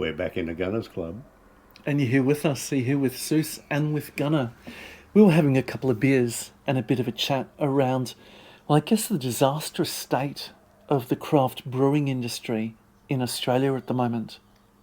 We're back in the Gunners Club. And you're here with us, you're here with Seuss and with Gunner. We were having a couple of beers and a bit of a chat around, well, I guess the disastrous state of the craft brewing industry in Australia at the moment.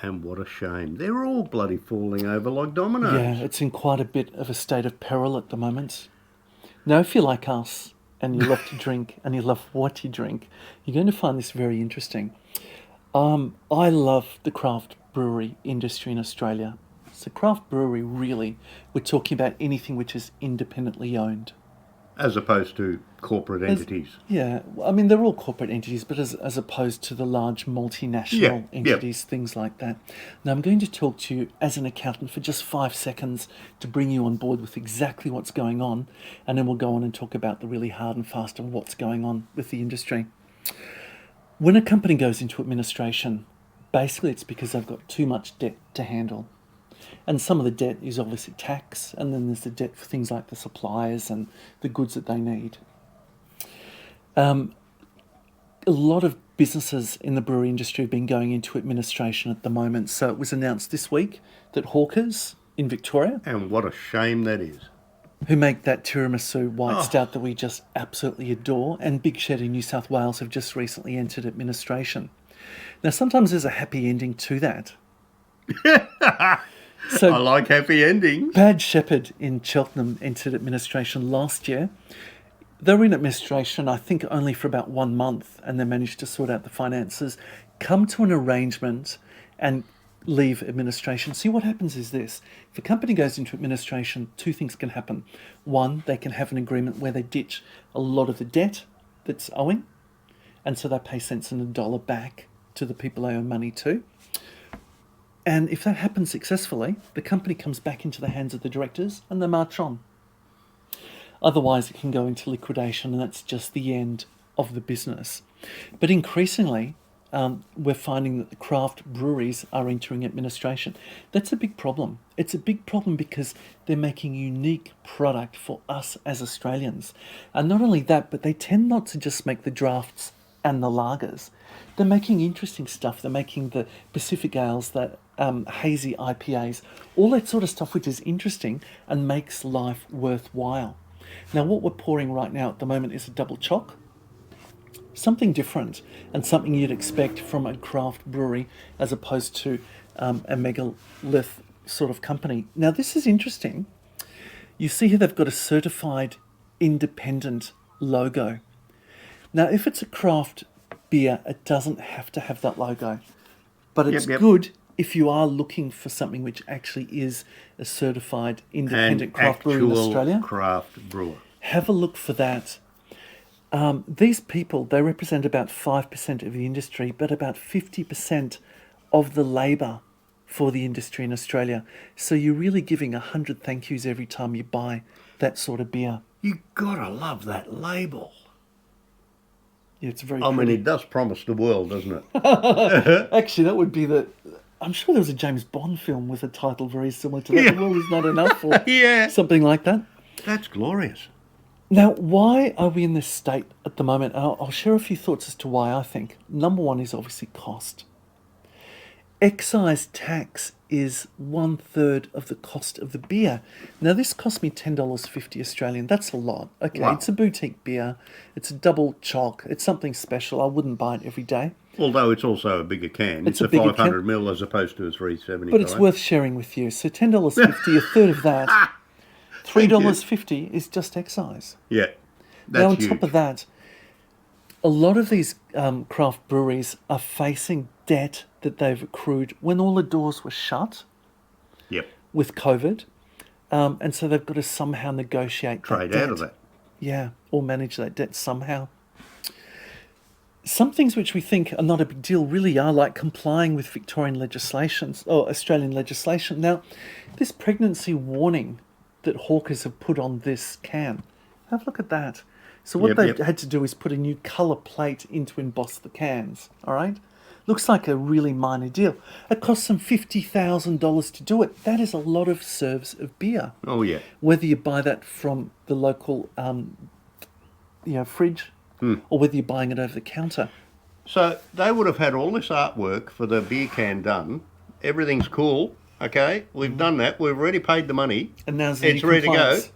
And what a shame. They're all bloody falling over like Yeah, dominoes. it's in quite a bit of a state of peril at the moment. Now, if you're like us and you love to drink and you love what you drink, you're going to find this very interesting. I love the craft brewery industry in Australia. So craft brewery, really, we're talking about anything which is independently owned. As opposed to corporate As, entities. yeah, I mean, they're all corporate entities, but as opposed to the large Yeah, multinational yep. entities, things like that. Now, I'm going to talk to you as an accountant for just 5 seconds to bring you on board with exactly what's going on, and then we'll go on and talk about the really hard and fast of what's going on with the industry. When a company goes into administration, basically it's because they've got too much debt to handle. And some of the debt is obviously tax, and then there's the debt for things like the suppliers and the goods that they need. A lot of businesses in the brewery industry have been going into administration at the moment. So it was announced this week that Hawkers in Victoria, And what a shame that is. who make that tiramisu white Oh, stout that we just absolutely adore, and Big Shed in New South Wales have just recently entered administration. Now, sometimes there's a happy ending to that. I So like happy endings. Bad Shepherd in Cheltenham entered administration last year. They were in administration, I think, only for about 1 month, and they managed to sort out the finances, come to an arrangement, and leave administration. See, what happens is this. If a company goes into administration, two things can happen. One, they can have an agreement where they ditch a lot of the debt that's owing, and so they pay cents in the dollar back to the people they owe money to. And if that happens successfully, the company comes back into the hands of the directors and they march on. Otherwise, it can go into liquidation, and that's just the end of the business. But increasingly, we're finding that the craft breweries are entering administration. That's a big problem. It's a big problem because they're making unique product for us as Australians. And not only that, but they tend not to just make the drafts and the lagers. They're making interesting stuff. They're making the Pacific Ales, the hazy IPAs, all that sort of stuff which is interesting and makes life worthwhile. Now, what we're pouring right now at the moment is a double choc, something different and something you'd expect from a craft brewery as opposed to a megalith sort of company. Now, this is interesting. You see here they've got a certified independent logo. Now, if it's a craft beer, it doesn't have to have that logo, but it's Yep. good if you are looking for something which actually is a certified And independent craft brewery in actual Australia. craft brewer. Have a look for that. These people, they represent about 5% of the industry, but about 50% of the labour for the industry in Australia. So you're really giving 100 thank yous every time you buy that sort of beer. You gotta love that label. Yeah, it's very I mean, pretty. it does promise the world, doesn't it? Actually, that would be the... I'm sure there was a James Bond film with a title very similar to that. Yeah. The world is not enough, or Yeah. something like that. That's glorious. Now, why are we in this state at the moment? And I'll share a few thoughts as to why I think. Number one is obviously cost. Excise tax is 1/3 of the cost of the beer. Now, this cost me $10.50 Australian. That's a lot. Okay, Wow. it's a boutique beer. It's a double choc. It's something special. I wouldn't buy it every day. Although it's also a bigger can. It's It's a a bigger 500 ml as opposed to a 375. But it's worth sharing with you. So $10.50, a third of that. $3.50 is just excise. Yeah. Now, on That's top huge. of that, a lot of these craft breweries are facing debt that they've accrued when all the doors were shut Yep. with COVID. And so they've got to somehow negotiate that Trade debt. out of that. Yeah, or manage that debt somehow. Some things which we think are not a big deal really are, like complying with Victorian legislations or Australian legislation. Now, this pregnancy warning that hawkers have put on this can, have a look at that. So what Yep, they've yep. had to do is put a new colour plate in to emboss the cans, all right? Looks like a really minor deal. It costs them $50,000 to do it. That is a lot of serves of beer. Oh, yeah. Whether you buy that from the local fridge or whether you're buying it over the counter. So they would have had all this artwork for the beer can done everything's cool. Okay, we've done that. We've already paid the money. And now's the It's new ready to go. compliance.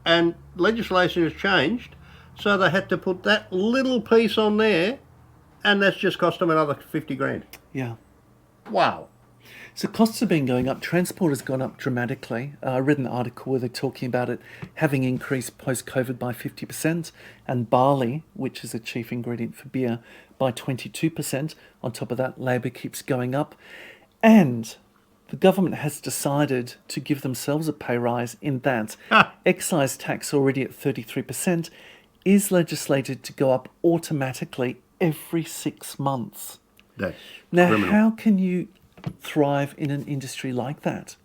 And legislation has changed, so they had to put that little piece on there, and that's just cost them another 50 grand. Yeah. Wow. So costs have been going up. Transport has gone up dramatically. I read an article where they're talking about it having increased post-COVID by 50%, and barley, which is a chief ingredient for beer, by 22%. On top of that, labour keeps going up. And the government has decided to give themselves a pay rise in that excise tax, already at 33%, is legislated to go up automatically every 6 months. That's Now, criminal. how can you thrive in an industry like that?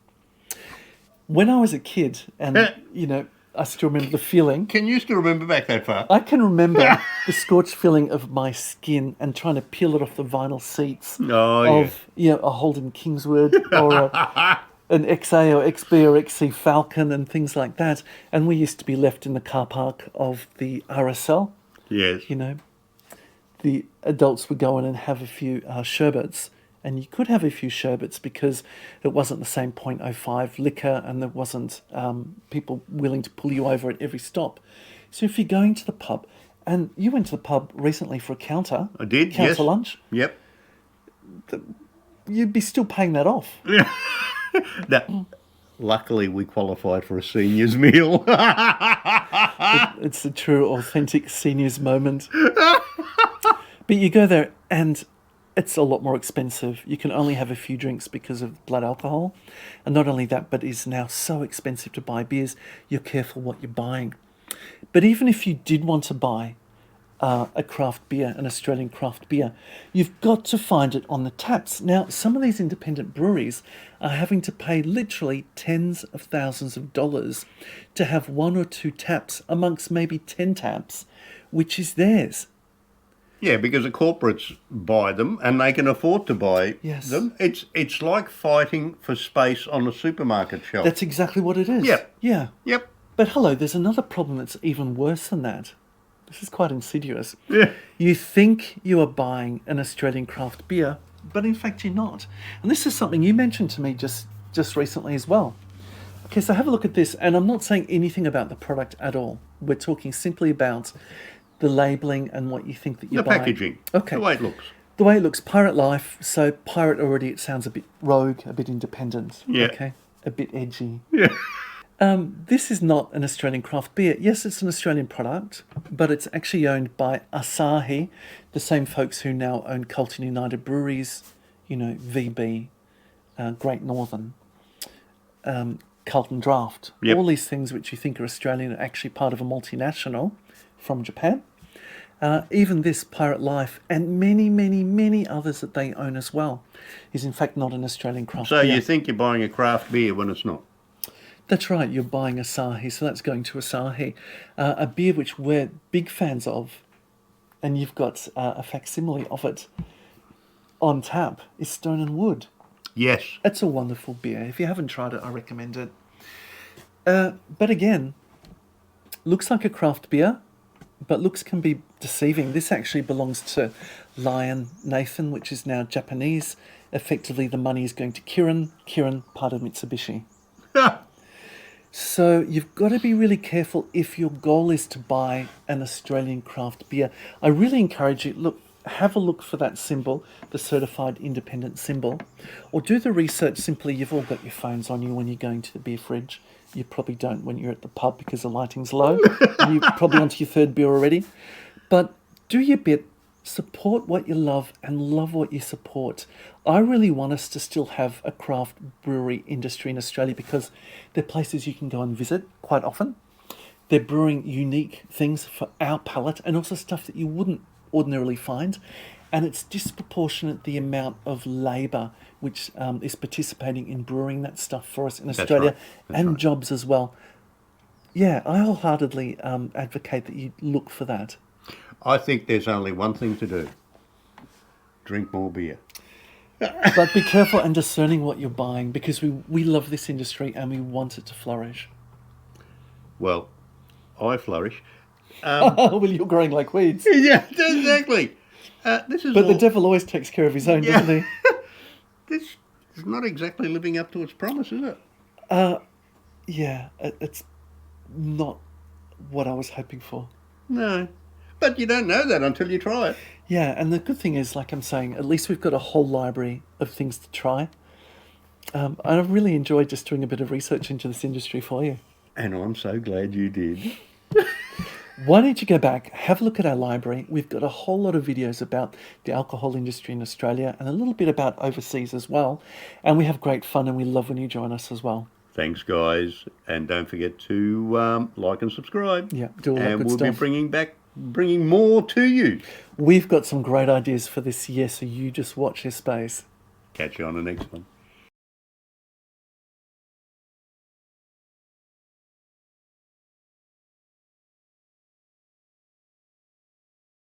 When I was a kid, and I still remember the feeling. Can you still remember back that far? I can remember the scorched feeling of my skin and trying to peel it off the vinyl seats of a Holden Kingswood or an XA or XB or XC Falcon and things like that. And we used to be left in the car park of the RSL. Yes. The adults would go in and have a few sherbets. And you could have a few sherbets because it wasn't the same 0.05 liquor and there wasn't people willing to pull you over at every stop. So if you're going to the pub, and you went to the pub recently for a counter. I did, counter yes. lunch. Yep. You'd be still paying that off. Luckily, we qualified for a seniors meal. It's a true, authentic seniors moment. But you go there and it's a lot more expensive. You can only have a few drinks because of blood alcohol. And not only that, but it's now so expensive to buy beers, you're careful what you're buying. But even if you did want to buy a craft beer, an Australian craft beer, you've got to find it on the taps. Now, some of these independent breweries are having to pay literally tens of thousands of dollars to have 1 or 2 taps amongst maybe 10 taps, which is theirs. Yeah, because the corporates buy them and they can afford to buy them. It's like fighting for space on a supermarket shelf. That's exactly what it is. Yep. Yeah. Yep. But hello, there's another problem that's even worse than that. This is quite insidious. Yeah. You think you are buying an Australian craft beer, but in fact you're not. And this is something you mentioned to me just recently as well. Okay, so have a look at this, and I'm not saying anything about the product at all. We're talking simply about the labelling and what you think that you're buying. The packaging. Okay. The way it looks. The way it looks, Pirate Life. So Pirate already, it sounds a bit rogue, a bit independent. Yeah. Okay. A bit edgy. Yeah. This is not an Australian craft beer. Yes, it's an Australian product, but it's actually owned by Asahi, the same folks who now own Carlton United Breweries, VB, Great Northern, Carlton Draft. Yep. All these things which you think are Australian are actually part of a multinational from Japan. Even this Pirate Life and many, many, many others that they own as well is in fact not an Australian craft So beer. you think you're buying a craft beer when it's not? That's right, you're buying Asahi, so that's going to Asahi. A beer which we're big fans of, and you've got a facsimile of it on tap, is Stone and Wood. Yes. It's a wonderful beer. If you haven't tried it, I recommend it. But again, looks like a craft beer, but looks can be deceiving. This actually belongs to Lion Nathan, which is now Japanese. Effectively, the money is going to Kirin, part of Mitsubishi. So you've got to be really careful if your goal is to buy an Australian craft beer. I really encourage you, have a look for that symbol, the certified independent symbol, or do the research simply. You've all got your phones on you when you're going to the beer fridge. You probably don't when you're at the pub because the lighting's low. And you're probably onto your third beer already. But do your bit. Support what you love and love what you support. I really want us to still have a craft brewery industry in Australia because they're places you can go and visit quite often. They're brewing unique things for our palate and also stuff that you wouldn't ordinarily find. And it's disproportionate the amount of labour which is participating in brewing that stuff for us in Australia. And jobs as well. Yeah, I wholeheartedly advocate that you look for that. I think there's only one thing to do. Drink more beer. But be careful and discerning what you're buying because we love this industry and we want it to flourish. Well, I flourish. Well, you're growing like weeds. Yeah, exactly. This is But the devil always takes care of his own, doesn't he? This It's not exactly living up to its promise, is it? Yeah, it's not what I was hoping for. No. But you don't know that until you try it. Yeah, and the good thing is, like I'm saying, at least we've got a whole library of things to try. I really enjoyed just doing a bit of research into this industry for you. And I'm so glad you did. Why don't you go back, have a look at our library? We've got a whole lot of videos about the alcohol industry in Australia and a little bit about overseas as well. And we have great fun and we love when you join us as well. Thanks, guys. And don't forget to like and subscribe. Yeah, do all that and good we'll stuff. be bringing more to you. We've got some great ideas for this year, so you just watch this space. Catch you on the next one.